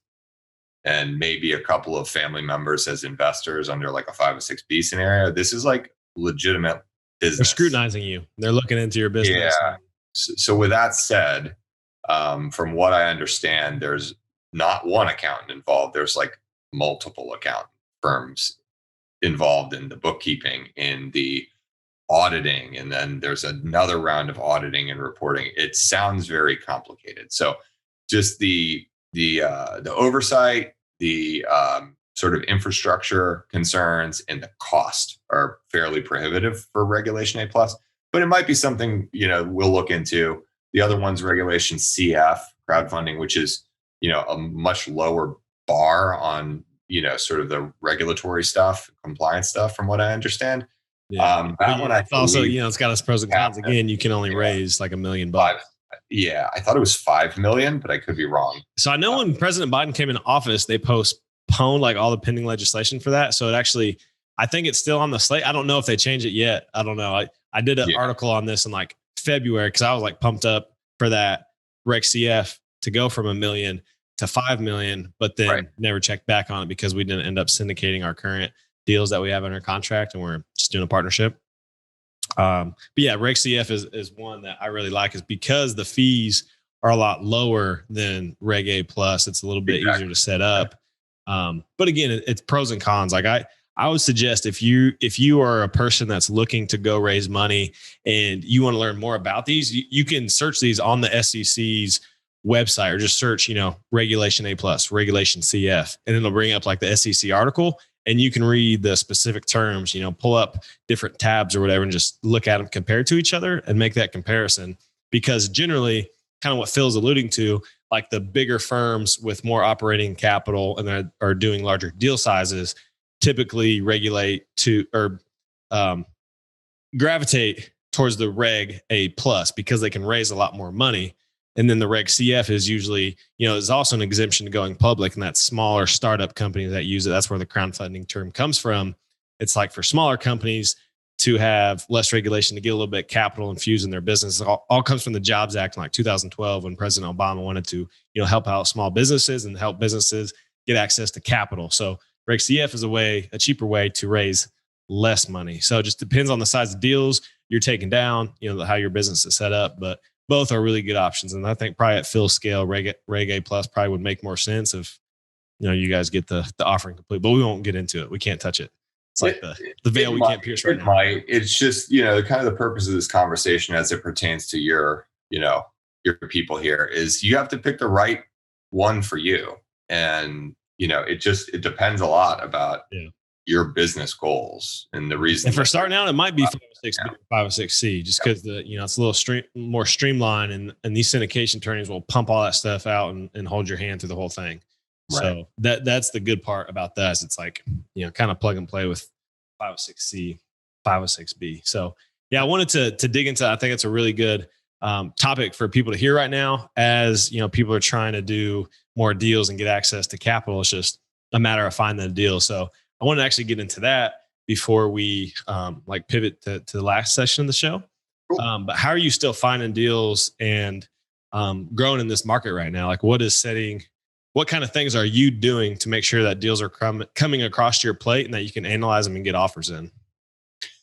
[SPEAKER 1] and maybe a couple of family members as investors under like a 506B scenario. This is like legitimate business.
[SPEAKER 2] They're scrutinizing you. They're looking into your business.
[SPEAKER 1] Yeah. So with that said, from what I understand, there's not one accountant involved. There's like multiple accountant firms involved in the bookkeeping, in the auditing, and then there's another round of auditing and reporting. It sounds very complicated. So just the oversight, the sort of infrastructure concerns, and the cost are fairly prohibitive for Regulation A+. But it might be something we'll look into. The other one's Regulation CF, crowdfunding, which is a much lower bar on, sort of the regulatory stuff, compliance stuff, from what I understand.
[SPEAKER 2] Yeah. That one, it's also, it's got its pros and cons. Again, you can only raise like $1 million.
[SPEAKER 1] Yeah. I thought it was 5 million, but I could be wrong.
[SPEAKER 2] So I know when President Biden came into office, they postponed like all the pending legislation for that. So it actually, I think it's still on the slate. I don't know if they changed it yet. I don't know. I did an article on this in like February, because I was like pumped up for that Reg CF to go from $1 million to 5 million, but then never checked back on it because we didn't end up syndicating our current deals that we have under contract, and we're just doing a partnership. But yeah, Reg CF is one that I really like, is because the fees are a lot lower than Reg A plus. It's a little bit easier to set up. But again, it's pros and cons. Like I would suggest if you are a person that's looking to go raise money and you want to learn more about these, you can search these on the SEC's website, or just search, regulation A plus, regulation CF, and it'll bring up like the SEC article, and you can read the specific terms, pull up different tabs or whatever and just look at them compared to each other and make that comparison. Because generally, kind of what Phil's alluding to, like the bigger firms with more operating capital and that are doing larger deal sizes typically regulate to or gravitate towards the Reg A plus because they can raise a lot more money. And then the Reg CF is usually, is also an exemption to going public, and that's smaller startup companies that use it. That's where the crowdfunding term comes from. It's like for smaller companies to have less regulation, to get a little bit of capital infused in their business. It all comes from the Jobs Act in like 2012 when President Obama wanted to, help out small businesses and help businesses get access to capital. So Reg CF is a cheaper way to raise less money. So it just depends on the size of deals you're taking down, how your business is set up, but both are really good options. And I think probably at Phil's scale, Reg A plus probably would make more sense if, you guys get the offering complete, but we won't get into it. We can't touch it. It's like the veil we can't pierce right now.
[SPEAKER 1] It's just, kind of the purpose of this conversation as it pertains to your people here is you have to pick the right one for you. And, it depends a lot about your business goals and the reason.
[SPEAKER 2] And for starting out, it might be 506B or 506C, just because it's a little more streamlined, and these syndication attorneys will pump all that stuff out and hold your hand through the whole thing. Right. So that's the good part about that. It's like, kind of plug and play with 506C, 506B. So I wanted to dig into, I think it's a really good topic for people to hear right now, as people are trying to do more deals and get access to capital. It's just a matter of finding the deal. So I want to actually get into that before we pivot to the last session of the show. Cool. But how are you still finding deals and growing in this market right now? Like what kind of things are you doing to make sure that deals are coming across your plate and that you can analyze them and get offers in?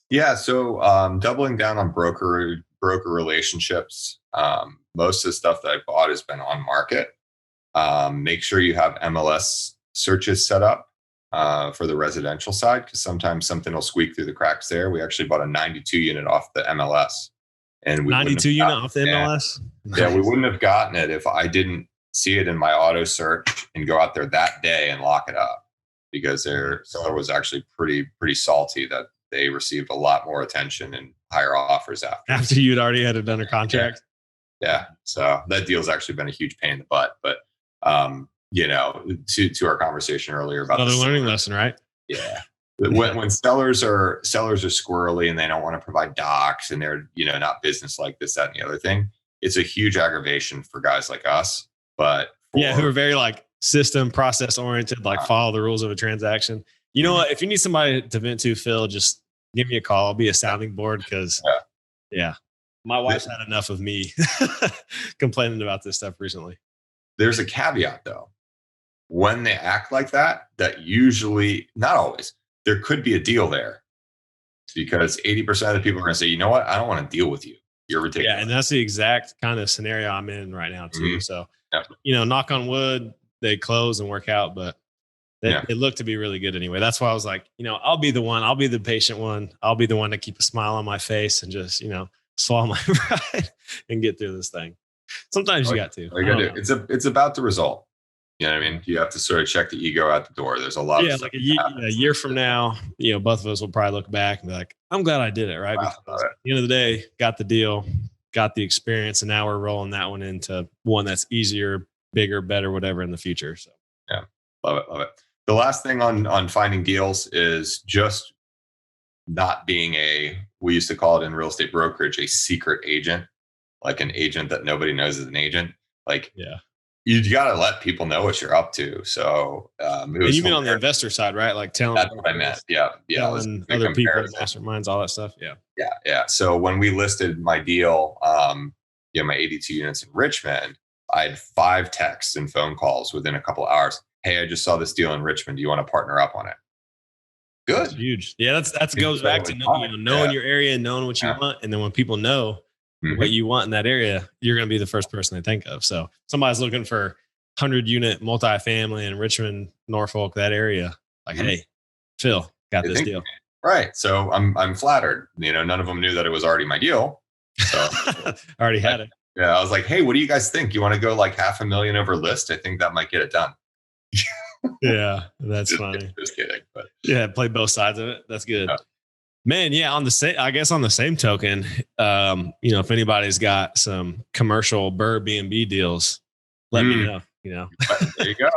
[SPEAKER 1] Yeah. So doubling down on broker relationships. Most of the stuff that I bought has been on market. Make sure you have MLS searches set up for the residential side, because sometimes something will squeak through the cracks there. We actually bought a 92 unit off the MLS. And 92
[SPEAKER 2] unit off the MLS?
[SPEAKER 1] Nice. Yeah, we wouldn't have gotten it if I didn't see it in my auto search and go out there that day and lock it up, because their seller was actually pretty salty that they received a lot more attention and higher offers
[SPEAKER 2] after you'd already had it under contract.
[SPEAKER 1] Yeah. So that deal's actually been a huge pain in the butt, but to our conversation earlier about
[SPEAKER 2] another learning lesson, right?
[SPEAKER 1] Yeah. When sellers are squirrely and they don't want to provide docs and they're, not business like this, that, and the other thing, it's a huge aggravation for guys like us. But
[SPEAKER 2] who are very like system process oriented, follow the rules of a transaction. You know what? If you need somebody to vent to, Phil, just give me a call. I'll be a sounding board, because my wife's had enough of me complaining about this stuff recently.
[SPEAKER 1] There's a caveat though. When they act like that usually, not always, there could be a deal there, because 80% of the people are going to say, you know what? I don't want to deal with you. You're ridiculous.
[SPEAKER 2] Yeah. And that's the exact kind of scenario I'm in right now too. Mm-hmm. So, knock on wood, they close and work out, but it looked to be really good anyway. That's why I was like, I'll be the one, I'll be the patient one. I'll be the one to keep a smile on my face and just, swallow my pride and get through this thing. Sometimes you got to.
[SPEAKER 1] It's about the result. You know what I mean? You have to sort of check the ego out the door. There's a lot of
[SPEAKER 2] like a year from now, both of us will probably look back and be like, I'm glad I did it, right?
[SPEAKER 1] Wow,
[SPEAKER 2] because at the end of the day, got the deal, got the experience, and now we're rolling that one into one that's easier, bigger, better, whatever in the future. So
[SPEAKER 1] yeah, love it. The last thing on finding deals is just not being we used to call it in real estate brokerage, a secret agent, like an agent that nobody knows is an agent. You got to let people know what you're up to. So
[SPEAKER 2] you mean on the investor side, right? Like telling.
[SPEAKER 1] That's what I meant. Yeah.
[SPEAKER 2] Telling other people, masterminds, all that stuff. Yeah.
[SPEAKER 1] Yeah. So when we listed my deal, my 82 units in Richmond, I had 5 texts and phone calls within a couple of hours. Hey, I just saw this deal in Richmond. Do you want to partner up on it? Good.
[SPEAKER 2] That's huge. Yeah. That goes back to knowing your area and knowing what you want. And then when people know, what you want in that area, you're going to be the first person they think of. So somebody's looking for 100-unit multifamily in Richmond, Norfolk, that area. Like, hey, Phil, got this deal.
[SPEAKER 1] Right. So I'm flattered. None of them knew that it was already my deal. So
[SPEAKER 2] already had it.
[SPEAKER 1] Yeah. I was like, hey, what do you guys think? You want to go like $500,000 over list? I think that might get it done.
[SPEAKER 2] Yeah, that's funny.
[SPEAKER 1] Just kidding. But
[SPEAKER 2] yeah, play both sides of it. That's good. Man, yeah, on the same token, if anybody's got some commercial B&B deals, let me know.
[SPEAKER 1] There you go.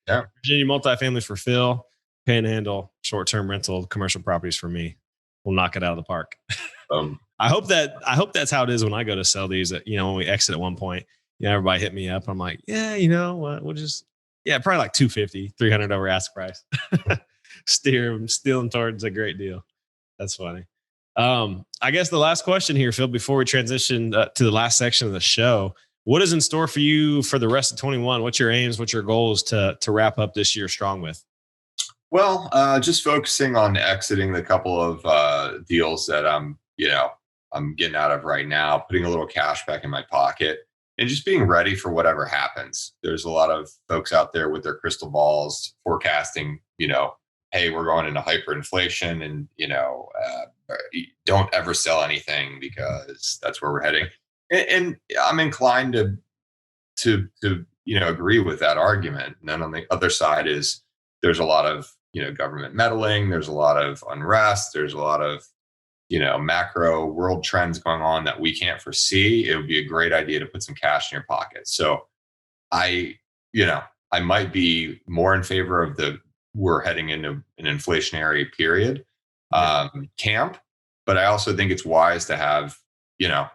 [SPEAKER 1] Yeah.
[SPEAKER 2] Virginia multifamily for Phil, Panhandle, short-term rental, commercial properties for me. We'll knock it out of the park. I hope that's how it is when I go to sell these. When we exit at one point, everybody hit me up. I'm like, yeah, we'll just probably like $250, $300 over ask price. Steer them towards a great deal. That's funny. I guess the last question here, Phil, before we transition to the last section of the show, what is in store for you for the rest of 21? What's your aims? What's your goals to wrap up this year strong with?
[SPEAKER 1] Well, just focusing on exiting the couple of deals that I'm getting out of right now, putting a little cash back in my pocket, and just being ready for whatever happens. There's a lot of folks out there with their crystal balls forecasting, hey, we're going into hyperinflation, and don't ever sell anything because that's where we're heading. And I'm inclined to agree with that argument. And then on the other side is there's a lot of government meddling. There's a lot of unrest. There's a lot of macro world trends going on that we can't foresee. It would be a great idea to put some cash in your pocket. So I might be more in favor of we're heading into an inflationary period camp, but I also think it's wise to have,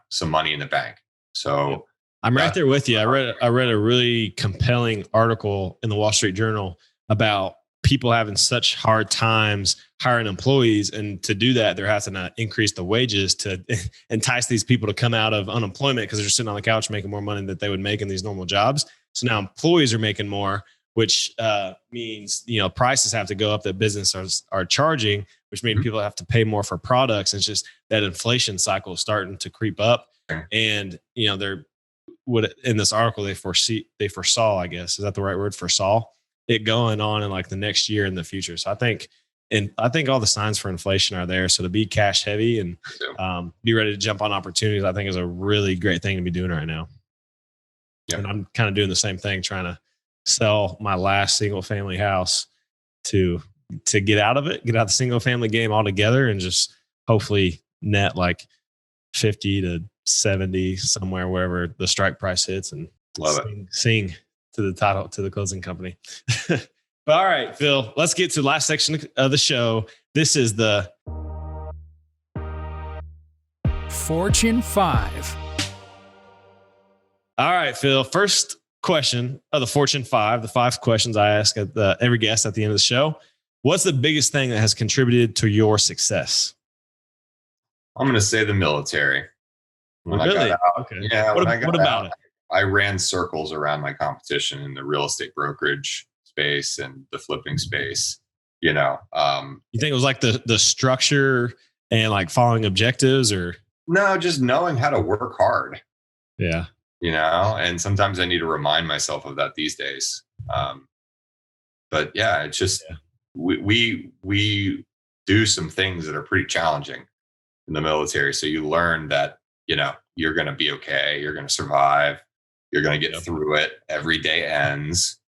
[SPEAKER 1] some money in the bank. So
[SPEAKER 2] I'm right there with you. I read a really compelling article in the Wall Street Journal about people having such hard times hiring employees. And to do that, they're having to increase the wages to entice these people to come out of unemployment because they're sitting on the couch making more money than they would make in these normal jobs. So now employees are making more, which means, prices have to go up that businesses are charging, which means people have to pay more for products. It's just that inflation cycle is starting to creep up. And, in this article, they foresaw, I guess, is that the right word, foresaw it going on in like the next year in the future. So I think all the signs for inflation are there. So to be cash heavy and be ready to jump on opportunities, I think is a really great thing to be doing right now. Yeah. And I'm kind of doing the same thing, trying to sell my last single family house to get out of the single family game altogether and just hopefully net like 50 to 70 somewhere, wherever the strike price hits, and sing to the title, to the closing company. But all right, Phil, let's get to the last section of the show. This is the
[SPEAKER 3] Fortune 5.
[SPEAKER 2] All right, Phil, first question of the Fortune 5, the 5 questions I ask every guest at the end of the show. What's the biggest thing that has contributed to your success?
[SPEAKER 1] I'm going to say the military.
[SPEAKER 2] Really?
[SPEAKER 1] Okay. Yeah. What
[SPEAKER 2] about it?
[SPEAKER 1] I ran circles around my competition in the real estate brokerage space and the flipping space. You think it was like the structure and like following objectives, or no, just knowing how to work hard.
[SPEAKER 2] Yeah.
[SPEAKER 1] And sometimes I need to remind myself of that these days. But yeah, it's just we do some things that are pretty challenging in the military. So you learn that you're going to be okay. You're going to survive. You're going to get through it. Every day ends.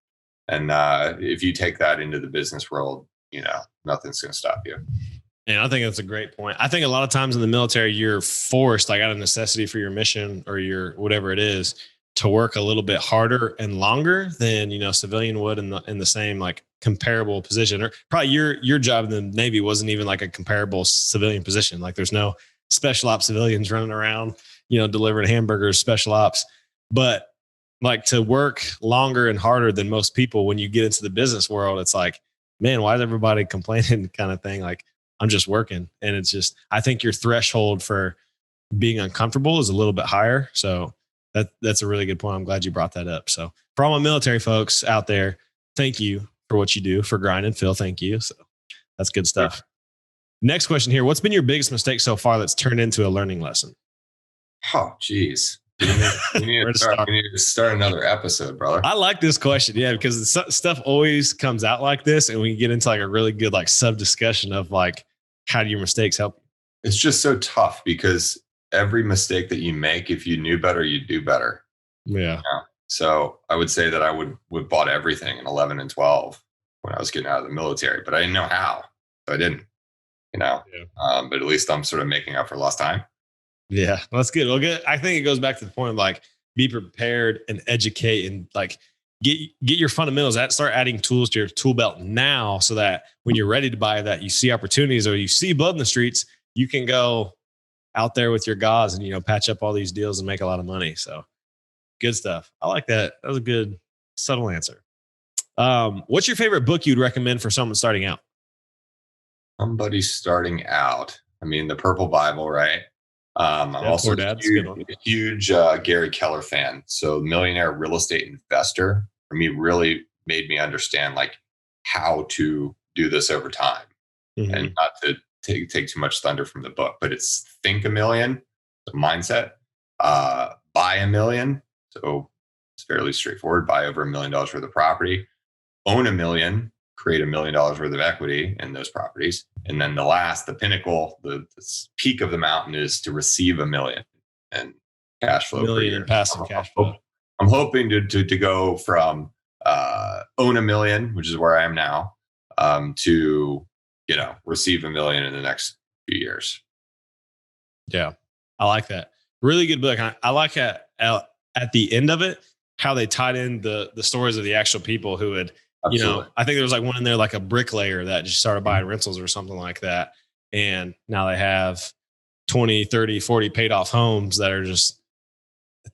[SPEAKER 1] And if you take that into the business world, nothing's going to stop you.
[SPEAKER 2] And I think that's a great point. I think a lot of times in the military, you're forced, like out of necessity for your mission or your whatever it is, to work a little bit harder and longer than, civilian would in the same like comparable position. Or probably your job in the Navy wasn't even like a comparable civilian position. Like there's no special ops civilians running around, delivering hamburgers, special ops. But like to work longer and harder than most people, when you get into the business world, it's like, man, why is everybody complaining kind of thing? Like, I'm just working. And it's just, I think your threshold for being uncomfortable is a little bit higher. So that's a really good point. I'm glad you brought that up. So for all my military folks out there, thank you for what you do for grinding. Phil, thank you. So that's good stuff. Next question here. What's been your biggest mistake so far that's turned into a learning lesson?
[SPEAKER 1] Oh, geez. We need to start another episode, brother.
[SPEAKER 2] I like this question. Yeah, because stuff always comes out like this, and we can get into like a really good like sub discussion of like, how do your mistakes help you?
[SPEAKER 1] It's just so tough because every mistake that you make, if you knew better, you'd do better.
[SPEAKER 2] Yeah.
[SPEAKER 1] So I would say that I would bought everything in 11 and 12 when I was getting out of the military, but I didn't know how. So I didn't, but at least I'm sort of making up for lost time.
[SPEAKER 2] Yeah, well, that's good. Well, good. I think it goes back to the point of like, be prepared and educate and like get your fundamentals. Start adding tools to your tool belt now, so that when you're ready to buy that, you see opportunities or you see blood in the streets, you can go out there with your gauze and patch up all these deals and make a lot of money. So good stuff. I like that. That was a good subtle answer. What's your favorite book you'd recommend for someone starting out?
[SPEAKER 1] Somebody starting out. I mean, the Purple Bible, right? I'm also a huge Gary Keller fan. So Millionaire Real Estate Investor, for me, really made me understand like how to do this over time. Mm-hmm. And not to take too much thunder from the book, but it's think a million, the mindset, buy $1 million. So it's fairly straightforward. Buy over $1 million worth of property, own $1 million, create $1 million worth of equity in those properties. And then the pinnacle, the peak of the mountain is to receive $1 million and cash flow. $1 million
[SPEAKER 2] passive cash flow.
[SPEAKER 1] I'm hoping to go from own $1 million, which is where I am now, to receive $1 million in the next few years.
[SPEAKER 2] Yeah, I like that. Really good book. I like at the end of it how they tied in the stories of the actual people who had. Absolutely. I think there was like one in there, like a bricklayer that just started buying rentals or something like that. And now they have 20, 30, 40 paid off homes that are just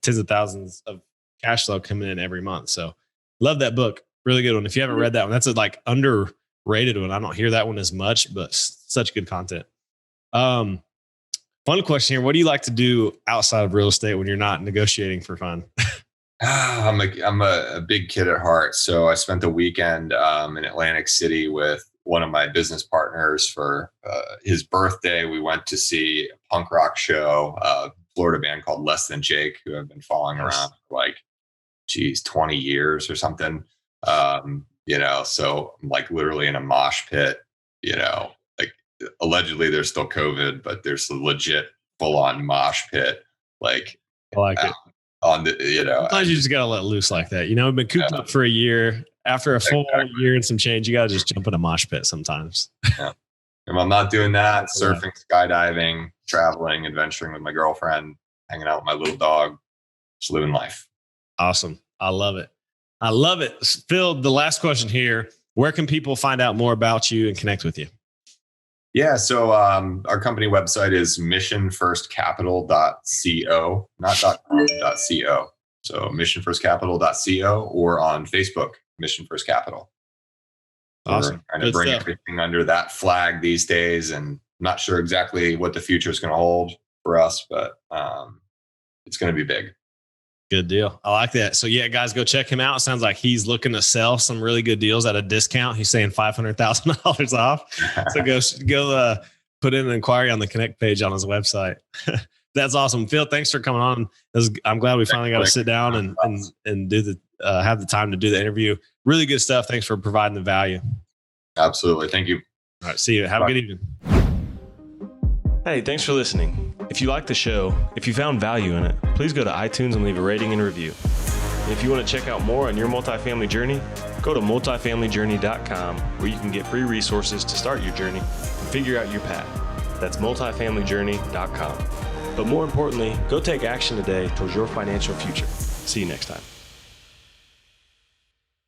[SPEAKER 2] tens of thousands of cash flow coming in every month. So love that book. Really good one. If you haven't read that one, that's a like underrated one. I don't hear that one as much, but such good content. Fun question here. What do you like to do outside of real estate when you're not negotiating for fun?
[SPEAKER 1] I'm a big kid at heart. So I spent the weekend in Atlantic City with one of my business partners for his birthday. We went to see a punk rock show, a Florida band called Less Than Jake, who I've been following around for like, 20 years or something. So I'm like literally in a mosh pit, like allegedly there's still COVID, but there's a legit full on mosh pit. Like,
[SPEAKER 2] I like it.
[SPEAKER 1] On the,
[SPEAKER 2] sometimes you just gotta let loose like that. I've been cooped up for a year. After a full year and some change, you gotta just jump in a mosh pit sometimes.
[SPEAKER 1] Yeah. If I'm not doing that, surfing, skydiving, traveling, adventuring with my girlfriend, hanging out with my little dog, just living life.
[SPEAKER 2] Awesome. I love it. Phil, the last question here. Where can people find out more about you and connect with you?
[SPEAKER 1] Yeah. So our company website is missionfirstcapital.co, not .com, .co. So missionfirstcapital.co or on Facebook, Mission First Capital.
[SPEAKER 2] Awesome.
[SPEAKER 1] We're trying to bring everything under that flag these days, and I'm not sure exactly what the future is going to hold for us, but it's going to be big.
[SPEAKER 2] Good deal. I like that. So yeah, guys, go check him out. It sounds like he's looking to sell some really good deals at a discount. He's saying $500,000 off. So go put in an inquiry on the Connect page on his website. That's awesome. Phil, thanks for coming on. I'm glad we finally got to sit down and do have the time to do the interview. Really good stuff. Thanks for providing the value.
[SPEAKER 1] Absolutely. Thank you.
[SPEAKER 2] All right. See you. Have a good evening.
[SPEAKER 4] Hey, thanks for listening. If you like the show, if you found value in it, please go to iTunes and leave a rating and review. And if you want to check out more on your multifamily journey, go to multifamilyjourney.com, where you can get free resources to start your journey and figure out your path. That's multifamilyjourney.com. But more importantly, go take action today towards your financial future. See you next time.